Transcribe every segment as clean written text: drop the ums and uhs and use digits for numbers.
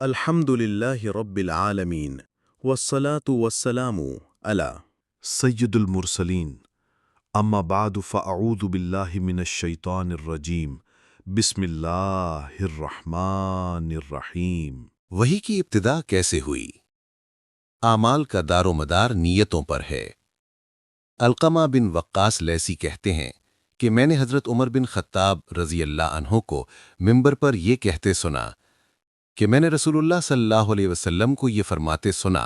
الحمد لله رب العالمين والصلاة والسلام على سید المرسلین اما بعد فاعوذ باللہ من الشیطان الرجیم بسم اللہ الرحمن الرحیم۔ وحی کی ابتدا کیسے ہوئی؟ اعمال کا دار و مدار نیتوں پر ہے۔ علقمہ بن وقاص لیثی کہتے ہیں کہ میں نے حضرت عمر بن خطاب رضی اللہ عنہ کو منبر پر یہ کہتے سنا کہ میں نے رسول اللہ صلی اللہ علیہ وسلم کو یہ فرماتے سنا،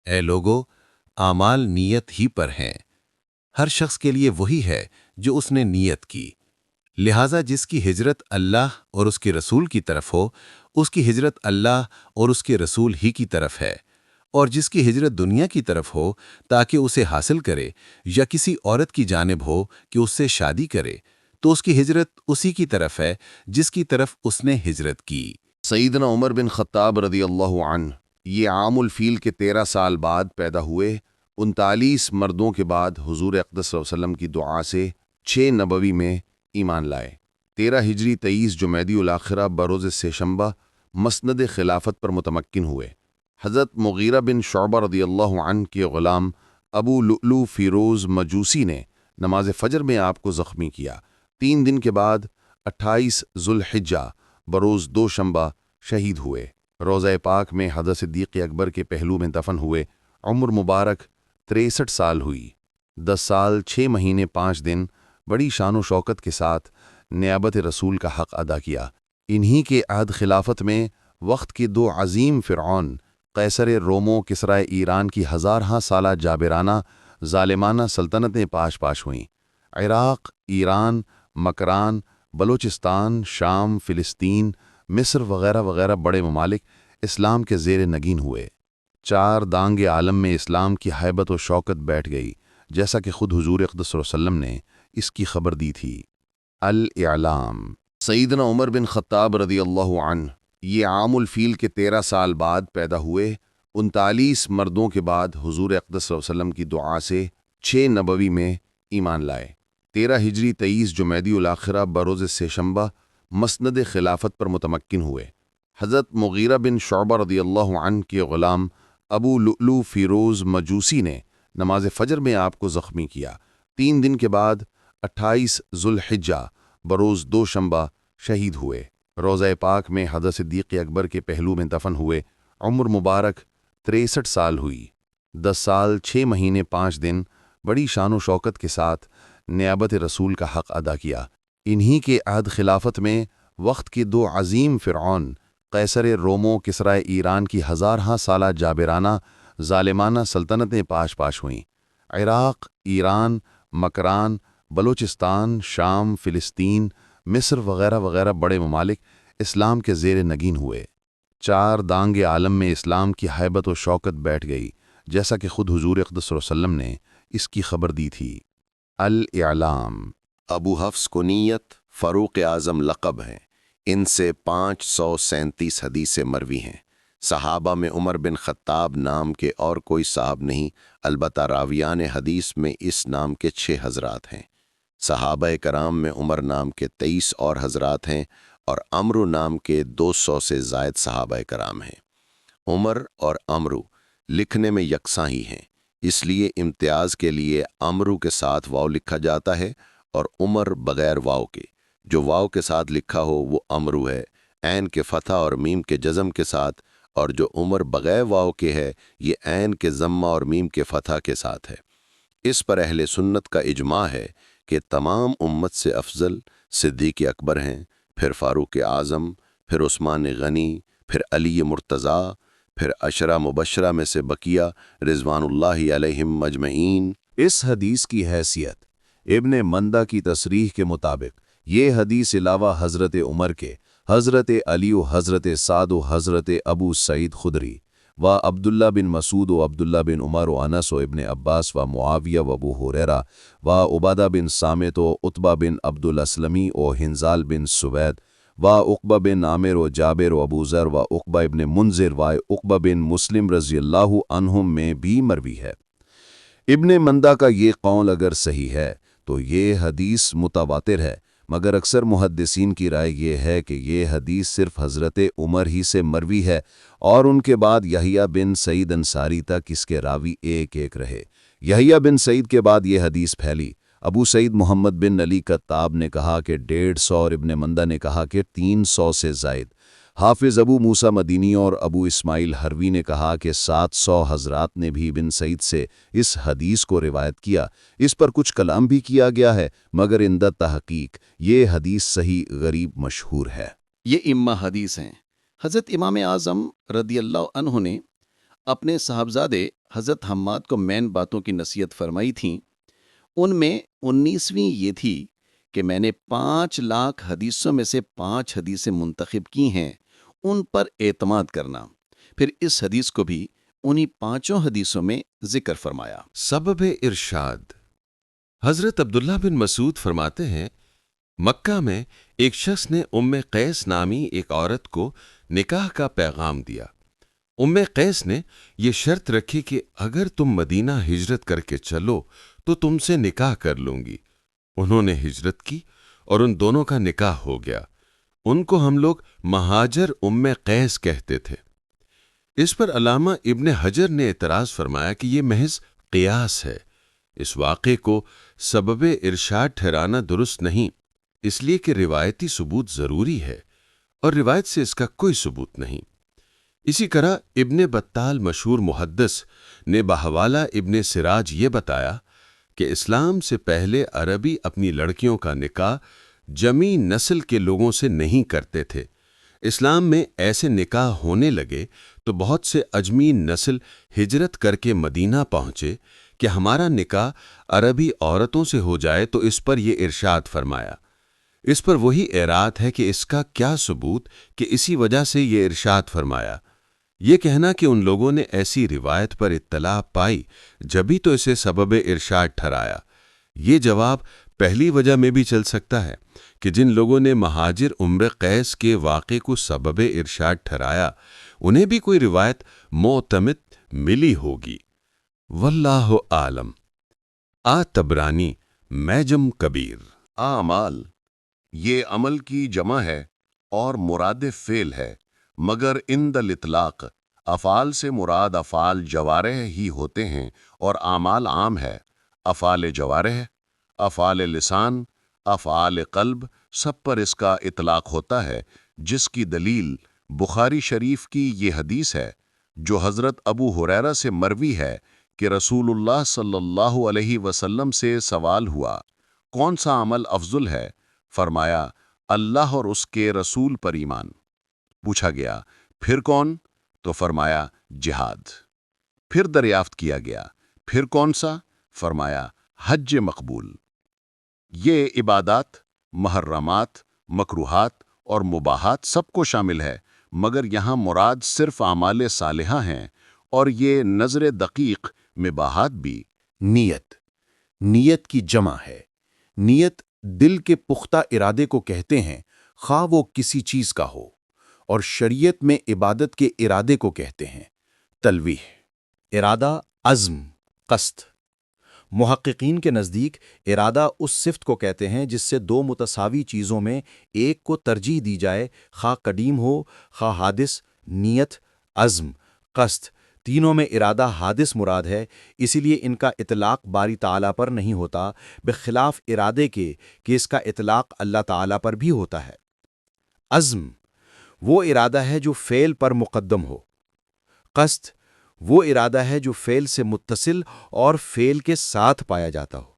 اے لوگو، اعمال نیت ہی پر ہیں، ہر شخص کے لیے وہی ہے جو اس نے نیت کی، لہٰذا جس کی ہجرت اللہ اور اس کے رسول کی طرف ہو، اس کی ہجرت اللہ اور اس کے رسول ہی کی طرف ہے، اور جس کی ہجرت دنیا کی طرف ہو تاکہ اسے حاصل کرے، یا کسی عورت کی جانب ہو کہ اس سے شادی کرے، تو اس کی ہجرت اسی کی طرف ہے جس کی طرف اس نے ہجرت کی۔ سیدنا عمر بن خطاب رضی اللہ عنہ یہ عام الفیل کے 13 سال بعد پیدا ہوئے۔ 39 مردوں کے بعد حضور اقدس صلی اللہ علیہ وسلم کی دعا سے 6 نبوی میں ایمان لائے۔ 13 ہجری 23 جمیدی الاخرہ بروز سیشنبہ مسند خلافت پر متمکن ہوئے۔ حضرت مغیرہ بن شعبہ رضی اللہ عنہ کے غلام ابو لؤلؤ فیروز مجوسی نے نماز فجر میں آپ کو زخمی کیا۔ 3 دن کے بعد 28 ذوالحجہ بروز دوشنبہ شہید ہوئے۔ روضہ پاک میں حضرت صدیق اکبر کے پہلو میں دفن ہوئے۔ عمر مبارک 63 سال ہوئی۔ 10 سال 6 مہینے 5 دن بڑی شان و شوکت کے ساتھ نیابت رسول کا حق ادا کیا۔ انہی کے عہد خلافت میں وقت کے 2 عظیم فرعون قیصر روم و کسرائے ایران کی ہزارہا سالہ جابرانہ ظالمانہ سلطنتیں پاش ہوئیں۔ عراق، ایران، مکران، بلوچستان، شام، فلسطین، مصر وغیرہ وغیرہ بڑے ممالک اسلام کے زیر نگین ہوئے۔ 4 دانگ عالم میں اسلام کی ہیبت و شوکت بیٹھ گئی، جیسا کہ خود حضور اقدس صلی اللہ علیہ وسلم نے اس کی خبر دی تھی۔ الاعلام۔ سیدنا عمر بن خطاب رضی اللہ عنہ یہ عام الفیل کے 13 سال بعد پیدا ہوئے۔ 39 مردوں کے بعد حضور اقدس صلی اللہ علیہ وسلم کی دعا سے 6 نبوی میں ایمان لائے۔ 13 ہجری 23 جمیدی الاخرہ بروز سیشنبہ مسند خلافت پر متمکن ہوئے۔ حضرت مغیرہ بن شعبہ رضی اللہ عنہ کے غلام ابو لؤلؤ فیروز مجوسی نے نماز فجر میں آپ کو زخمی کیا۔ 3 دن کے بعد 28 ذوالحجہ بروز دوشنبہ شہید ہوئے۔ روضہ پاک میں حضرت صدیق اکبر کے پہلو میں دفن ہوئے۔ عمر مبارک 63 سال ہوئی۔ 10 سال 6 مہینے 5 دن بڑی شان و شوکت کے ساتھ نیابت رسول کا حق ادا کیا۔ انہی کے عہد خلافت میں وقت کے 2 عظیم فرعون قیصر روم و کسرائے ایران کی ہزارہا سالہ جابرانہ ظالمانہ سلطنتیں پاش ہوئیں۔ عراق، ایران، مکران، بلوچستان، شام، فلسطین، مصر وغیرہ وغیرہ بڑے ممالک اسلام کے زیر نگین ہوئے۔ 4 دانگ عالم میں اسلام کی ہیبت و شوکت بیٹھ گئی، جیسا کہ خود حضور اقدس صلی اللہ علیہ وسلم نے اس کی خبر دی تھی۔ الاعلام۔ ابو حفص کنیت فاروق اعظم لقب ہیں، ان سے 537 حدیث مروی ہیں۔ صحابہ میں عمر بن خطاب نام کے اور کوئی صاحب نہیں، البتہ راویان حدیث میں اس نام کے 6 حضرات ہیں۔ صحابہ کرام میں عمر نام کے 23 اور حضرات ہیں، اور عمرو نام کے 200 سے زائد صحابہ کرام ہیں۔ عمر اور عمرو لکھنے میں یکساں ہی ہیں، اس لیے امتیاز کے لیے عمرو کے ساتھ واو لکھا جاتا ہے اور عمر بغیر واو کے۔ جو واو کے ساتھ لکھا ہو وہ عمرو ہے، عین کے فتح اور میم کے جزم کے ساتھ، اور جو عمر بغیر واو کے ہے یہ عین کے ضمہ اور میم کے فتح کے ساتھ ہے۔ اس پر اہل سنت کا اجماع ہے کہ تمام امت سے افضل صدیق اکبر ہیں، پھر فاروق اعظم، پھر عثمان غنی، پھر علی مرتضیٰ، پھر عشرہ مبشرہ میں سے بقیہ رضوان اللہ علیہم مجمعین۔ اس حدیث کی حیثیت ابن مندہ کی تصریح کے مطابق یہ حدیث علاوہ حضرت عمر کے، حضرت علی و حضرت سعد و حضرت ابو سعید خدری و عبداللہ بن مسعود و عبداللہ بن عمر و انس و ابن عباس و معاویہ و ابو ہریرہ و عبادہ بن صامت و عتبہ بن عبد الاسلمی و حنظال بن سوید و عقبہ بن عامر و جابر و ابو ذر و عقبہ ابن منذر و عقبہ بن مسلم رضی اللہ عنہم میں بھی مروی ہے۔ ابن مندہ کا یہ قول اگر صحیح ہے تو یہ حدیث متواتر ہے، مگر اکثر محدثین کی رائے یہ ہے کہ یہ حدیث صرف حضرت عمر ہی سے مروی ہے اور ان کے بعد یحییٰ بن سعید انصاری تک اس کے راوی ایک ایک رہے۔ یحییٰ بن سعید کے بعد یہ حدیث پھیلی۔ ابو سعید محمد بن علی کتاب نے کہا کہ 150 اور ابن مندہ نے کہا کہ 300 سے زائد۔ حافظ ابو موسیٰ مدینی اور ابو اسماعیل حروی نے کہا کہ 700 حضرات نے بھی بن سعید سے اس حدیث کو روایت کیا۔ اس پر کچھ کلام بھی کیا گیا ہے، مگر اندہ تحقیق یہ حدیث صحیح غریب مشہور ہے۔ یہ امہ حدیث ہیں۔ حضرت امام اعظم رضی اللہ عنہ نے اپنے صاحبزادے حضرت حماد کو مین باتوں کی نصیحت فرمائی تھیں۔ ان میں 19ویں یہ تھی کہ میں نے 5 لاکھ حدیثوں میں سے 5 حدیثیں منتخب کی ہیں، ان پر اعتماد کرنا۔ پھر اس حدیث کو بھی انہی 5 حدیثوں میں ذکر فرمایا۔ سبب ارشاد۔ حضرت عبداللہ بن مسعود فرماتے ہیں، مکہ میں ایک شخص نے قیس نامی ایک عورت کو نکاح کا پیغام دیا۔ قیس نے یہ شرط رکھی کہ اگر تم مدینہ ہجرت کر کے چلو تو تم سے نکاح کر لوں گی۔ انہوں نے ہجرت کی اور ان دونوں کا نکاح ہو گیا۔ ان کو ہم لوگ مہاجر قیس کہتے تھے۔ اس پر علامہ ابن حجر نے اعتراض فرمایا کہ یہ محض قیاس ہے، اس واقعے کو سبب ارشاد ٹھہرانا درست نہیں، اس لیے کہ روایتی ثبوت ضروری ہے اور روایت سے اس کا کوئی ثبوت نہیں۔ اسی طرح ابن بطال مشہور محدث نے بحوالہ ابن سراج یہ بتایا کہ اسلام سے پہلے عربی اپنی لڑکیوں کا نکاح جمی نسل کے لوگوں سے نہیں کرتے تھے۔ اسلام میں ایسے نکاح ہونے لگے تو بہت سے اجمی نسل ہجرت کر کے مدینہ پہنچے کہ ہمارا نکاح عربی عورتوں سے ہو جائے، تو اس پر یہ ارشاد فرمایا۔ اس پر وہی اعراض ہے کہ اس کا کیا ثبوت کہ اسی وجہ سے یہ ارشاد فرمایا۔ یہ کہنا کہ ان لوگوں نے ایسی روایت پر اطلاع پائی جبھی تو اسے سبب ارشاد ٹھہرایا۔ یہ جواب پہلی وجہ میں بھی چل سکتا ہے کہ جن لوگوں نے مہاجر قیس کے واقعے کو سبب ارشاد ٹھہرایا انہیں بھی کوئی روایت معتمد ملی ہوگی۔ واللہ عالم۔ تبرانی معجم کبیر۔ اعمال یہ عمل کی جمع ہے اور مراد فعل ہے، مگر عند الاطلاق افعال سے مراد افعال جوارح ہی ہوتے ہیں اور اعمال عام ہے۔ افعال جوارح، افعال لسان، افعال قلب، سب پر اس کا اطلاق ہوتا ہے، جس کی دلیل بخاری شریف کی یہ حدیث ہے جو حضرت ابو ہریرہ سے مروی ہے کہ رسول اللہ صلی اللہ علیہ وسلم سے سوال ہوا، کون سا عمل افضل ہے؟ فرمایا، اللہ اور اس کے رسول پر ایمان۔ پوچھا گیا، پھر کون؟ تو فرمایا، جہاد۔ پھر دریافت کیا گیا، پھر کون سا؟ فرمایا، حج مقبول۔ یہ عبادات، محرمات، مکروہات اور مباحات سب کو شامل ہے، مگر یہاں مراد صرف اعمال صالحہ ہیں، اور یہ نظر دقیق مباحات بھی۔ نیت کی جمع ہے۔ نیت دل کے پختہ ارادے کو کہتے ہیں، خواہ وہ کسی چیز کا ہو، اور شریعت میں عبادت کے ارادے کو کہتے ہیں۔ تلویح، ارادہ، عزم، قصد۔ محققین کے نزدیک ارادہ اس صفت کو کہتے ہیں جس سے 2 متساوی چیزوں میں ایک کو ترجیح دی جائے، خواہ قدیم ہو خواہ حادث۔ نیت، عزم، قصد، تینوں میں ارادہ حادث مراد ہے، اسی لیے ان کا اطلاق باری تعالیٰ پر نہیں ہوتا، بخلاف ارادے کے کہ اس کا اطلاق اللہ تعالیٰ پر بھی ہوتا ہے۔ عزم وہ ارادہ ہے جو فعل پر مقدم ہو۔ قصد وہ ارادہ ہے جو فعل سے متصل اور فعل کے ساتھ پایا جاتا ہو۔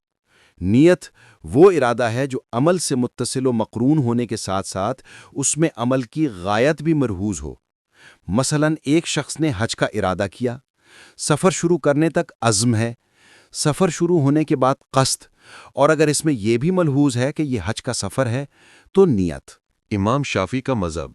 نیت وہ ارادہ ہے جو عمل سے متصل و مقرون ہونے کے ساتھ ساتھ اس میں عمل کی غایت بھی مرہوز ہو۔ مثلا ایک شخص نے حج کا ارادہ کیا، سفر شروع کرنے تک عزم ہے، سفر شروع ہونے کے بعد قصد، اور اگر اس میں یہ بھی ملحوظ ہے کہ یہ حج کا سفر ہے تو نیت۔ امام شافعی کا مذہب،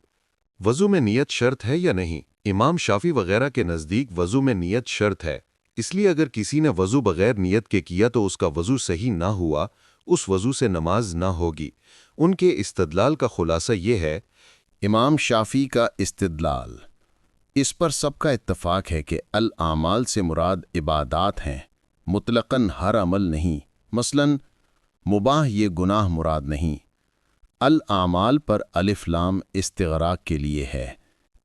وضو میں نیت شرط ہے یا نہیں؟ امام شافعی وغیرہ کے نزدیک وضو میں نیت شرط ہے، اس لیے اگر کسی نے وضو بغیر نیت کے کیا تو اس کا وضو صحیح نہ ہوا، اس وضو سے نماز نہ ہوگی۔ ان کے استدلال کا خلاصہ یہ ہے، امام شافعی کا استدلال، اس پر سب کا اتفاق ہے کہ الاعمال سے مراد عبادات ہیں، مطلقاً ہر عمل نہیں۔ مثلاً مباح یہ گناہ مراد نہیں، الاعمال پر الف لام استغراق کے لیے ہے،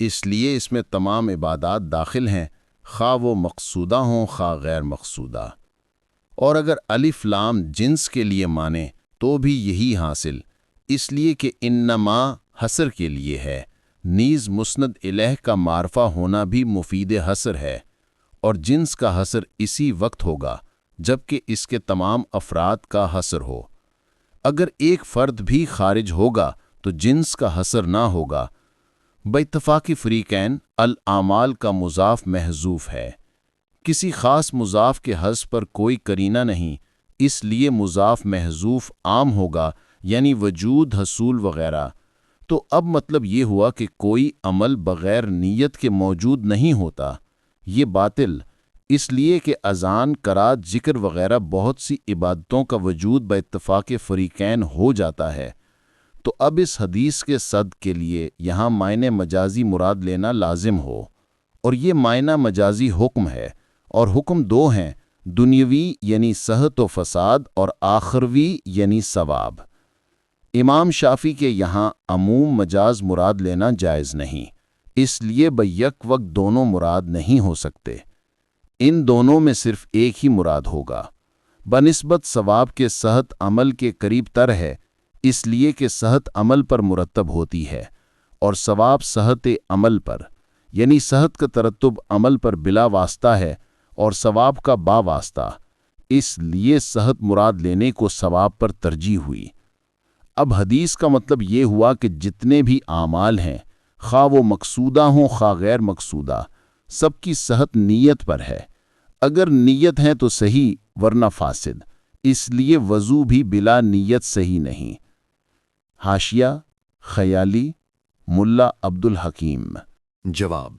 اس لیے اس میں تمام عبادات داخل ہیں، خواہ وہ مقصودہ ہوں خواہ غیر مقصودہ۔ اور اگر الف لام جنس کے لیے مانے تو بھی یہی حاصل، اس لیے کہ انما حصر کے لیے ہے، نیز مسند الہ کا معرفہ ہونا بھی مفید حصر ہے، اور جنس کا حصر اسی وقت ہوگا جبکہ اس کے تمام افراد کا حصر ہو۔ اگر ایک فرد بھی خارج ہوگا تو جنس کا حصر نہ ہوگا۔ باتفاق فریقین الاعمال کا مضاف محذوف ہے، کسی خاص مضاف کے حذف پر کوئی قرینہ نہیں، اس لیے مضاف محذوف عام ہوگا، یعنی وجود، حصول وغیرہ۔ تو اب مطلب یہ ہوا کہ کوئی عمل بغیر نیت کے موجود نہیں ہوتا، یہ باطل، اس لیے کہ اذان، قرات، ذکر وغیرہ بہت سی عبادتوں کا وجود باتفاق فریقین ہو جاتا ہے۔ تو اب اس حدیث کے صد کے لیے یہاں معنی مجازی مراد لینا لازم ہو، اور یہ معنی مجازی حکم ہے، اور حکم دو ہیں، دنیاوی یعنی صحت و فساد، اور آخروی یعنی ثواب۔ امام شافعی کے یہاں عموم مجاز مراد لینا جائز نہیں، اس لیے بیک وقت دونوں مراد نہیں ہو سکتے، ان دونوں میں صرف ایک ہی مراد ہوگا۔ بنسبت ثواب کے صحت عمل کے قریب تر ہے، اس لیے کہ صحت عمل پر مرتب ہوتی ہے، اور ثواب صحت عمل پر، یعنی صحت کا ترتب عمل پر بلا واسطہ ہے اور ثواب کا با واسطہ، اس لیے صحت مراد لینے کو ثواب پر ترجیح ہوئی۔ اب حدیث کا مطلب یہ ہوا کہ جتنے بھی اعمال ہیں، خواہ وہ مقصودہ ہوں خواہ غیر مقصودہ، سب کی صحت نیت پر ہے۔ اگر نیت ہے تو صحیح ورنہ فاسد، اس لیے وضو بھی بلا نیت صحیح نہیں۔ حاشیہ خیالی ملا عبد الحکیم۔ جواب: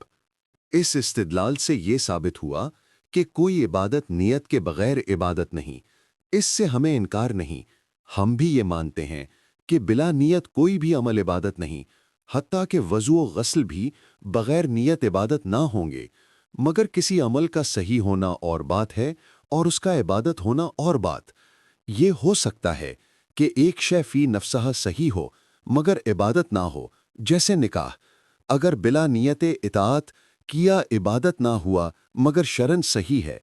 اس استدلال سے یہ ثابت ہوا کہ کوئی عبادت نیت کے بغیر عبادت نہیں، اس سے ہمیں انکار نہیں۔ ہم بھی یہ مانتے ہیں کہ بلا نیت کوئی بھی عمل عبادت نہیں، حتیٰ کہ وضو و غسل بھی بغیر نیت عبادت نہ ہوں گے، مگر کسی عمل کا صحیح ہونا اور بات ہے اور اس کا عبادت ہونا اور بات۔ یہ ہو سکتا ہے کہ ایک شے فی نفسہ صحیح ہو مگر عبادت نہ ہو، جیسے نکاح، اگر بلا نیت اطاعت کیا عبادت نہ ہوا مگر شرعاً صحیح ہے۔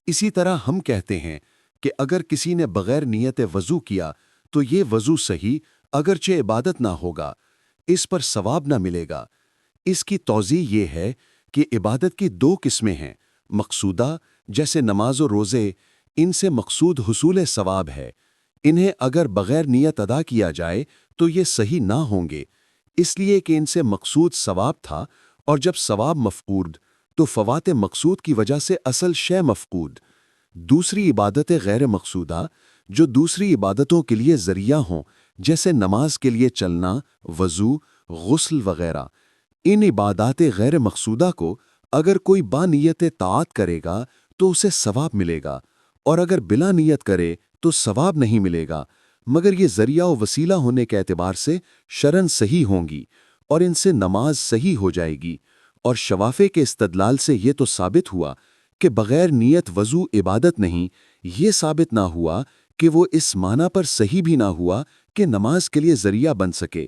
اسی طرح ہم کہتے ہیں کہ اگر کسی نے بغیر نیت وضو کیا تو یہ وضو صحیح اگرچہ عبادت نہ ہوگا، اس پر ثواب نہ ملے گا۔ اس کی توضیح یہ ہے کہ عبادت کی دو قسمیں ہیں، مقصودہ جیسے نماز و روزے، ان سے مقصود حصول ثواب ہے، انہیں اگر بغیر نیت ادا کیا جائے تو یہ صحیح نہ ہوں گے، اس لیے کہ ان سے مقصود ثواب تھا، اور جب ثواب مفقود تو فوات مقصود کی وجہ سے اصل شے مفقود۔ دوسری عبادتیں غیر مقصودہ جو دوسری عبادتوں کے لیے ذریعہ ہوں، جیسے نماز کے لیے چلنا، وضو، غسل وغیرہ، ان عبادات غیر مقصودہ کو اگر کوئی با نیت طاعت کرے گا تو اسے ثواب ملے گا، اور اگر بلا نیت کرے تو ثواب نہیں ملے گا، مگر یہ ذریعہ و وسیلہ ہونے کے اعتبار سے شرعاً صحیح ہوں گی، اور ان سے نماز صحیح ہو جائے گی۔ اور شوافع کے استدلال سے یہ تو ثابت ہوا کہ بغیر نیت وضو عبادت نہیں، یہ ثابت نہ ہوا کہ وہ اس معنی پر صحیح بھی نہ ہوا کہ نماز کے لیے ذریعہ بن سکے۔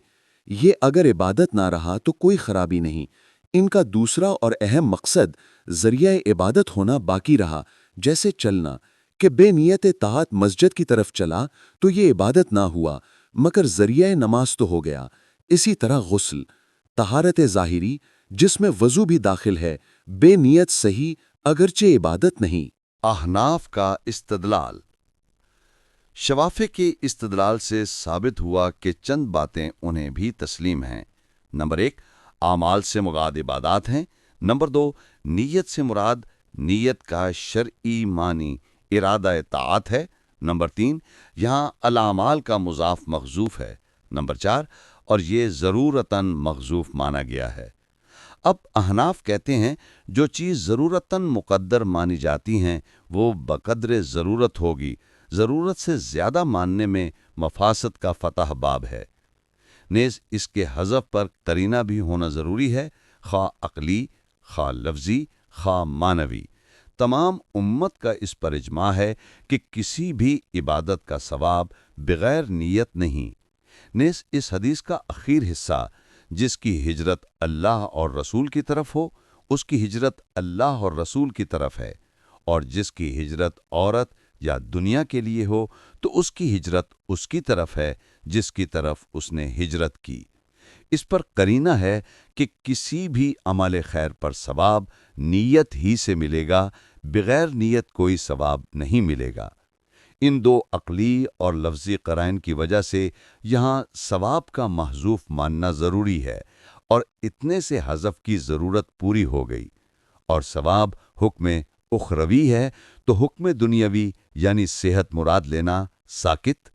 یہ اگر عبادت نہ رہا تو کوئی خرابی نہیں، ان کا دوسرا اور اہم مقصد ذریعہ عبادت ہونا باقی رہا، جیسے چلنا، کہ بے نیت طاعت مسجد کی طرف چلا تو یہ عبادت نہ ہوا مگر ذریعہ نماز تو ہو گیا۔ اسی طرح غسل، طہارت ظاہری جس میں وضو بھی داخل ہے، بے نیت صحیح اگرچہ عبادت نہیں۔ احناف کا استدلال۔ شوافع کے استدلال سے ثابت ہوا کہ چند باتیں انہیں بھی تسلیم ہیں۔ نمبر 1، اعمال سے مراد عبادات ہیں۔ نمبر 2، نیت سے مراد نیت کا شرعی معنی ارادہ طاعت ہے۔ نمبر 3، یہاں الاعمال کا مضاف محذوف ہے۔ نمبر 4، اور یہ ضرورتاً محذوف مانا گیا ہے۔ اب احناف کہتے ہیں جو چیز ضرورتاً مقدر مانی جاتی ہیں وہ بقدر ضرورت ہوگی، ضرورت سے زیادہ ماننے میں مفاسد کا فتح باب ہے۔ نیز اس کے حذف پر قرینہ بھی ہونا ضروری ہے، خواہ عقلی، خواہ لفظی، خواہ معنوی۔ تمام امت کا اس پر اجماع ہے کہ کسی بھی عبادت کا ثواب بغیر نیت نہیں۔ نیز اس حدیث کا اخیر حصہ جس کی ہجرت اللہ اور رسول کی طرف ہو اس کی ہجرت اللہ اور رسول کی طرف ہے، اور جس کی ہجرت عورت یا دنیا کے لیے ہو تو اس کی ہجرت اس کی طرف ہے جس کی طرف اس نے ہجرت کی۔ اس پر قرینہ ہے کہ کسی بھی عمل خیر پر ثواب نیت ہی سے ملے گا، بغیر نیت کوئی ثواب نہیں ملے گا۔ ان دو عقلی اور لفظی قرائن کی وجہ سے یہاں ثواب کا محذوف ماننا ضروری ہے، اور اتنے سے حذف کی ضرورت پوری ہو گئی، اور ثواب حکم اخروی ہے تو حکم دنیاوی یعنی صحت مراد لینا ساکت۔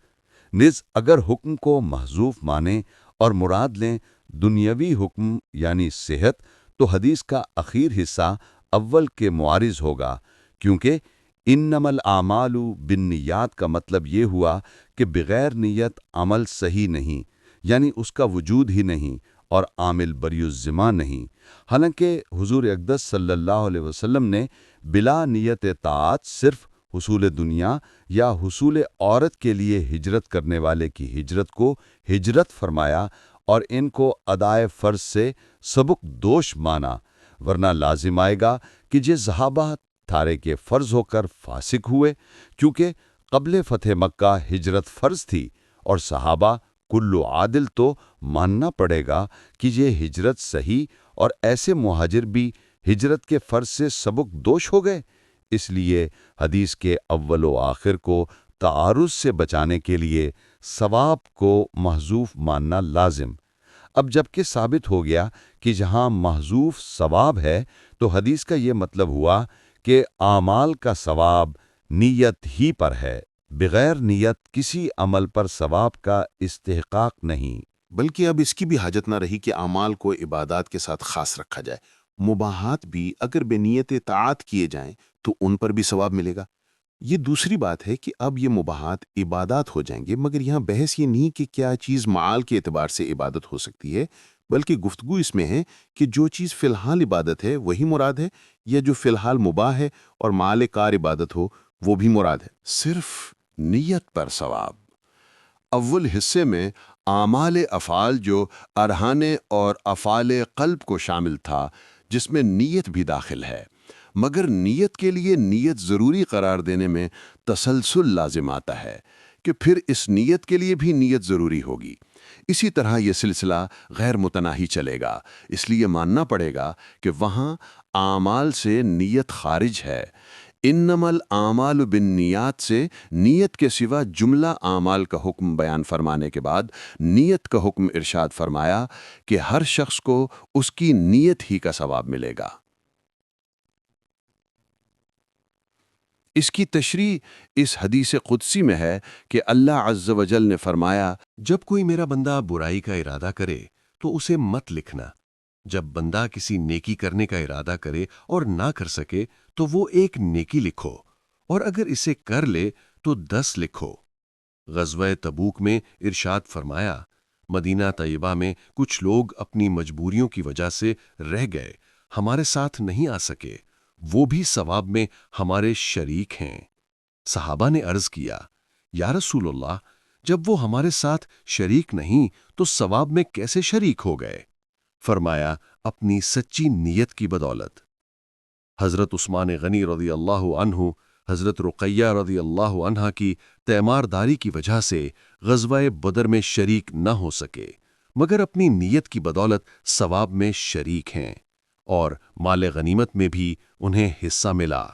نز اگر حکم کو محذوف مانیں اور مراد لیں دنیاوی حکم یعنی صحت، تو حدیث کا اخیر حصہ اول کے معارض ہوگا، کیونکہ انما الاعمال بالنیات کا مطلب یہ ہوا کہ بغیر نیت عمل صحیح نہیں، یعنی اس کا وجود ہی نہیں اور عامل بری الذمہ نہیں۔ حالانکہ حضور اقدس صلی اللہ علیہ وسلم نے بلا نیت طاعت صرف حصول دنیا یا حصول عورت کے لیے ہجرت کرنے والے کی ہجرت کو ہجرت فرمایا اور ان کو ادائے فرض سے سبک دوش مانا، ورنہ لازم آئے گا کہ یہ صحابہ تھارے کے فرض ہو کر فاسق ہوئے، کیونکہ قبل فتح مکہ ہجرت فرض تھی، اور صحابہ کلو عادل تو ماننا پڑے گا کہ یہ ہجرت صحیح، اور ایسے مہاجر بھی ہجرت کے فرض سے سبک دوش ہو گئے۔ اس لیے حدیث کے اول و آخر کو تعارض سے بچانے کے لیے ثواب کو محذوف ماننا لازم۔ اب جبکہ ثابت ہو گیا کہ جہاں محذوف ثواب ہے تو حدیث کا یہ مطلب ہوا کہ اعمال کا ثواب نیت ہی پر ہے، بغیر نیت کسی عمل پر ثواب کا استحقاق نہیں۔ بلکہ اب اس کی بھی حاجت نہ رہی کہ اعمال کو عبادات کے ساتھ خاص رکھا جائے۔ مباحات بھی اگر بے نیت طاعت کیے جائیں تو ان پر بھی ثواب ملے گا۔ یہ دوسری بات ہے کہ اب یہ مباحات عبادات ہو جائیں گے، مگر یہاں بحث یہ نہیں کہ کیا چیز معال کے اعتبار سے عبادت ہو سکتی ہے، بلکہ گفتگو اس میں ہے کہ جو چیز فی الحال عبادت ہے وہی مراد ہے، یا جو فی الحال مباح ہے اور معال کار عبادت ہو وہ بھی مراد ہے۔ صرف نیت پر ثواب۔ اول حصے میں اعمال افعال جو ارحان اور افعال قلب کو شامل تھا، جس میں نیت بھی داخل ہے، مگر نیت کے لیے نیت ضروری قرار دینے میں تسلسل لازم آتا ہے کہ پھر اس نیت کے لیے بھی نیت ضروری ہوگی۔ اسی طرح یہ سلسلہ غیر متناہی چلے گا، اس لیے ماننا پڑے گا کہ وہاں اعمال سے نیت خارج ہے۔ انما الاعمال بالنیات سے نیت کے سوا جملہ اعمال کا حکم بیان فرمانے کے بعد نیت کا حکم ارشاد فرمایا کہ ہر شخص کو اس کی نیت ہی کا ثواب ملے گا۔ اس کی تشریح اس حدیث قدسی میں ہے کہ اللہ عز و جل نے فرمایا، جب کوئی میرا بندہ برائی کا ارادہ کرے تو اسے مت لکھنا، جب بندہ کسی نیکی کرنے کا ارادہ کرے اور نہ کر سکے تو وہ ایک نیکی لکھو، اور اگر اسے کر لے تو 10 لکھو۔ غزوہ تبوک میں ارشاد فرمایا، مدینہ طیبہ میں کچھ لوگ اپنی مجبوریوں کی وجہ سے رہ گئے، ہمارے ساتھ نہیں آ سکے، وہ بھی ثواب میں ہمارے شریک ہیں۔ صحابہ نے عرض کیا، یا رسول اللہ، جب وہ ہمارے ساتھ شریک نہیں تو ثواب میں کیسے شریک ہو گئے؟ فرمایا، اپنی سچی نیت کی بدولت۔ حضرت عثمان غنی رضی اللہ عنہ، حضرت رقیہ رضی اللہ عنہ کی تیمارداری کی وجہ سے غزوہ بدر میں شریک نہ ہو سکے، مگر اپنی نیت کی بدولت ثواب میں شریک ہیں، اور مال غنیمت میں بھی انہیں حصہ ملا۔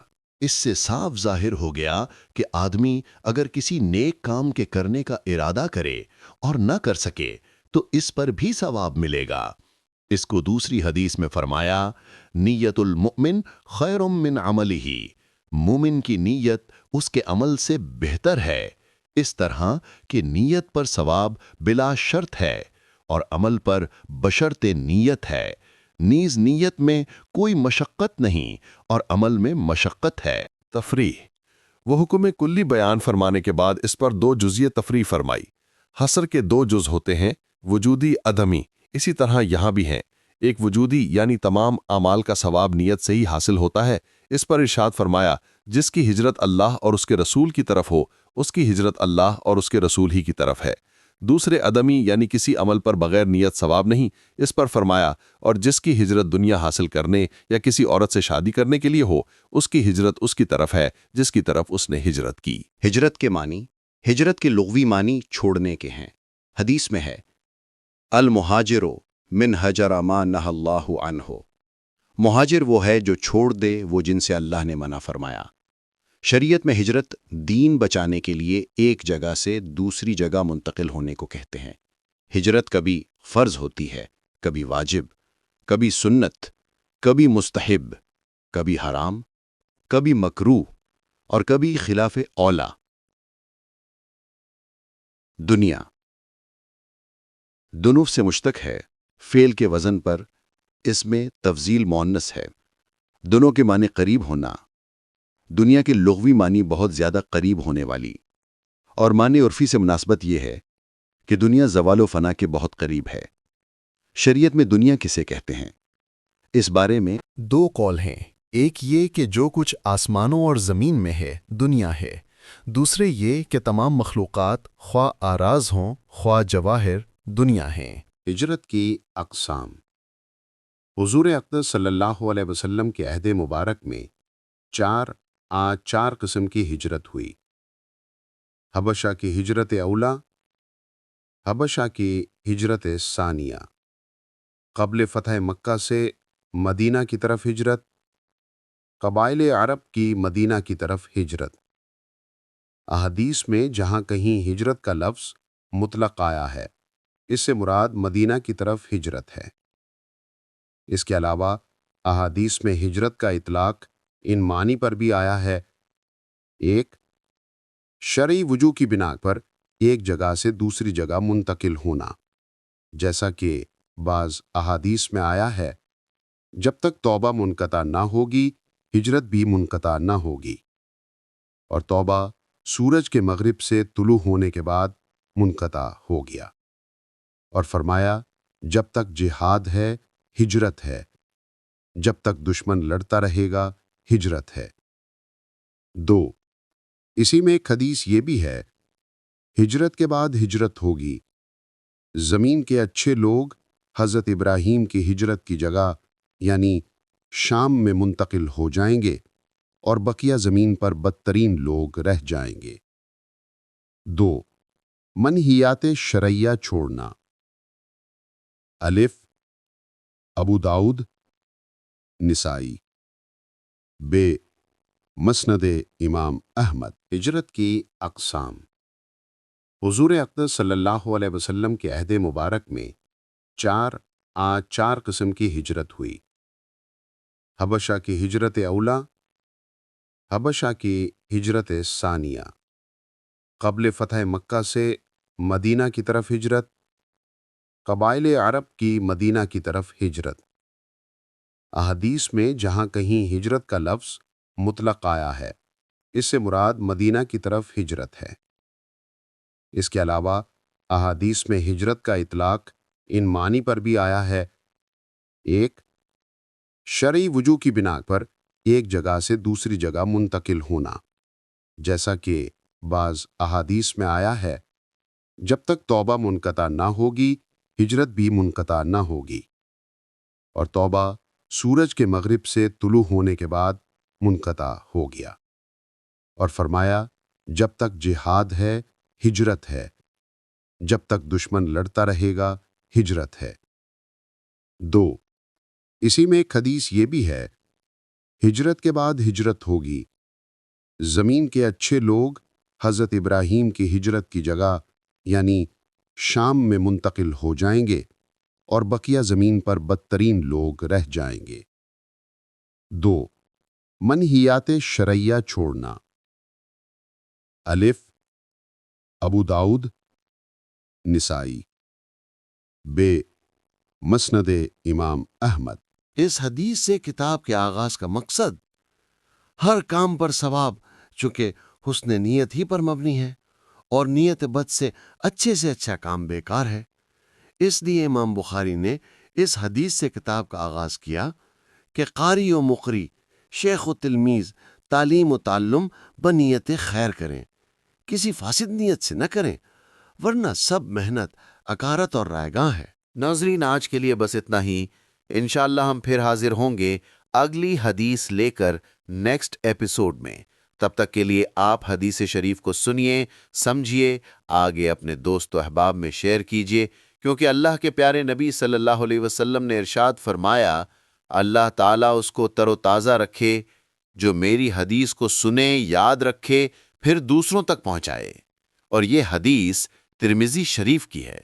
اس سے صاف ظاہر ہو گیا کہ آدمی اگر کسی نیک کام کے کرنے کا ارادہ کرے اور نہ کر سکے تو اس پر بھی ثواب ملے گا۔ اس کو دوسری حدیث میں فرمایا، نیت المؤمن خیر من عملہ، مومن کی نیت اس کے عمل سے بہتر ہے، اس طرح کہ نیت پر ثواب بلا شرط ہے اور عمل پر بشرط نیت ہے۔ نیز نیت میں کوئی مشقت نہیں اور عمل میں مشقت ہے۔ تفریح۔ وہ حکم کلی بیان فرمانے کے بعد اس پر 2 جزئی تفریح فرمائی۔ حصر کے 2 جز ہوتے ہیں، وجودی عدمی، اسی طرح یہاں بھی ہیں۔ ایک وجودی یعنی تمام اعمال کا ثواب نیت سے ہی حاصل ہوتا ہے۔ اس پر ارشاد فرمایا، جس کی ہجرت اللہ اور اس کے رسول کی طرف ہو، اس کی ہجرت اللہ اور اس کے رسول ہی کی طرف ہے۔ دوسرے آدمی یعنی کسی عمل پر بغیر نیت ثواب نہیں، اس پر فرمایا اور جس کی ہجرت دنیا حاصل کرنے یا کسی عورت سے شادی کرنے کے لیے ہو، اس کی ہجرت اس کی طرف ہے جس کی طرف اس نے ہجرت کی۔ ہجرت کے معنی، ہجرت کے لغوی معنی چھوڑنے کے ہیں۔ حدیث میں ہے المہاجر من حجر ما نہى اللہ عنہ، مہاجر وہ ہے جو چھوڑ دے وہ جن سے اللہ نے منع فرمایا۔ شریعت میں ہجرت دین بچانے کے لیے ایک جگہ سے دوسری جگہ منتقل ہونے کو کہتے ہیں۔ ہجرت کبھی فرض ہوتی ہے، کبھی واجب، کبھی سنت، کبھی مستحب، کبھی حرام، کبھی مکروہ اور کبھی خلاف اولا۔ دنیا دنوف سے مشتق ہے، فعل کے وزن پر، اس میں تفضیل مؤنث ہے۔ دونوں کے معنی قریب ہونا، دنیا کے لغوی معنی بہت زیادہ قریب ہونے والی، اور معنی عرفی سے مناسبت یہ ہے کہ دنیا زوال و فنا کے بہت قریب ہے۔ شریعت میں دنیا کسے کہتے ہیں، اس بارے میں 2 قول ہیں۔ ایک یہ کہ جو کچھ آسمانوں اور زمین میں ہے دنیا ہے، دوسرے یہ کہ تمام مخلوقات خواہ آراز ہوں خواہ جواہر دنیا ہیں۔ ہجرت کی اقسام۔ حضور اقدس صلی اللہ علیہ وسلم کے عہد مبارک میں 4 قسم کی ہجرت ہوئی۔ حبشہ کی ہجرت اولا، حبشہ کی ہجرت ثانیہ، قبل فتح مکہ سے مدینہ کی طرف ہجرت، قبائل عرب کی مدینہ کی طرف ہجرت۔ احادیث میں جہاں کہیں ہجرت کا لفظ مطلق آیا ہے، اس سے مراد مدینہ کی طرف ہجرت ہے۔ اس کے علاوہ احادیث میں ہجرت کا اطلاق ان معنی پر بھی آیا ہے: 1 شرعی وجوہ کی بنا پر ایک جگہ سے دوسری جگہ منتقل ہونا، جیسا کہ بعض احادیث میں آیا ہے جب تک توبہ منقطع نہ ہوگی ہجرت بھی منقطع نہ ہوگی، اور توبہ سورج کے مغرب سے طلوع ہونے کے بعد منقطع ہو گیا، اور فرمایا جب تک جہاد ہے ہجرت ہے، جب تک دشمن لڑتا رہے گا ہجرت ہے۔ 2 اسی میں ایک حدیث یہ بھی ہے، ہجرت کے بعد ہجرت ہوگی، زمین کے اچھے لوگ حضرت ابراہیم کی ہجرت کی جگہ یعنی شام میں منتقل ہو جائیں گے اور بقیہ زمین پر بدترین لوگ رہ جائیں گے۔ 2 منہیات شرعیہ چھوڑنا۔ الف ابو داؤد، نسائی، بے مسند امام احمد۔ ہجرت کی اقسام۔ حضور اقدس صلی اللہ علیہ وسلم کے عہد مبارک میں 4 قسم کی ہجرت ہوئی۔ حبشہ کی ہجرت اولا، حبشہ کی ہجرت ثانیہ، قبل فتح مکہ سے مدینہ کی طرف ہجرت، قبائل عرب کی مدینہ کی طرف ہجرت۔ احادیث میں جہاں کہیں ہجرت کا لفظ مطلق آیا ہے، اس سے مراد مدینہ کی طرف ہجرت ہے۔ اس کے علاوہ احادیث میں ہجرت کا اطلاق ان معنی پر بھی آیا ہے: 1 شرعی وجوہ کی بنا پر ایک جگہ سے دوسری جگہ منتقل ہونا، جیسا کہ بعض احادیث میں آیا ہے جب تک توبہ منقطع نہ ہوگی ہجرت بھی منقطع نہ ہوگی، اور توبہ سورج کے مغرب سے طلوع ہونے کے بعد منقطع ہو گیا، اور فرمایا جب تک جہاد ہے ہجرت ہے، جب تک دشمن لڑتا رہے گا ہجرت ہے۔ 2 اسی میں ایک حدیث یہ بھی ہے، ہجرت کے بعد ہجرت ہوگی، زمین کے اچھے لوگ حضرت ابراہیم کی ہجرت کی جگہ یعنی شام میں منتقل ہو جائیں گے اور بقیہ زمین پر بدترین لوگ رہ جائیں گے۔ 2 منہیات شرعیہ چھوڑنا۔ الف ابو داؤد، نسائی، بے مسند امام احمد۔ اس حدیث سے کتاب کے آغاز کا مقصد ہر کام پر ثواب، چونکہ حسن نیت ہی پر مبنی ہے اور نیت بد سے اچھا کام بیکار ہے، اس لیے امام بخاری نے اس حدیث سے کتاب کا آغاز کیا کہ قاری و مقری، شیخ و تلمیذ تعلیم و تعلم بنیت خیر کریں، کسی فاسد نیت سے نہ کریں، ورنہ سب محنت اکارت اور رائگاں ہے۔ ناظرین، آج کے لیے بس اتنا ہی۔ انشاءاللہ ہم پھر حاضر ہوں گے اگلی حدیث لے کر نیکسٹ ایپیسوڈ میں۔ تب تک کے لیے آپ حدیث شریف کو سنیے، سمجھیے، آگے اپنے دوست و احباب میں شیئر کیجیے، کیونکہ اللہ کے پیارے نبی صلی اللہ علیہ وسلم نے ارشاد فرمایا، اللہ تعالیٰ اس کو تر و تازہ رکھے جو میری حدیث کو سنے، یاد رکھے، پھر دوسروں تک پہنچائے۔ اور یہ حدیث ترمذی شریف کی ہے۔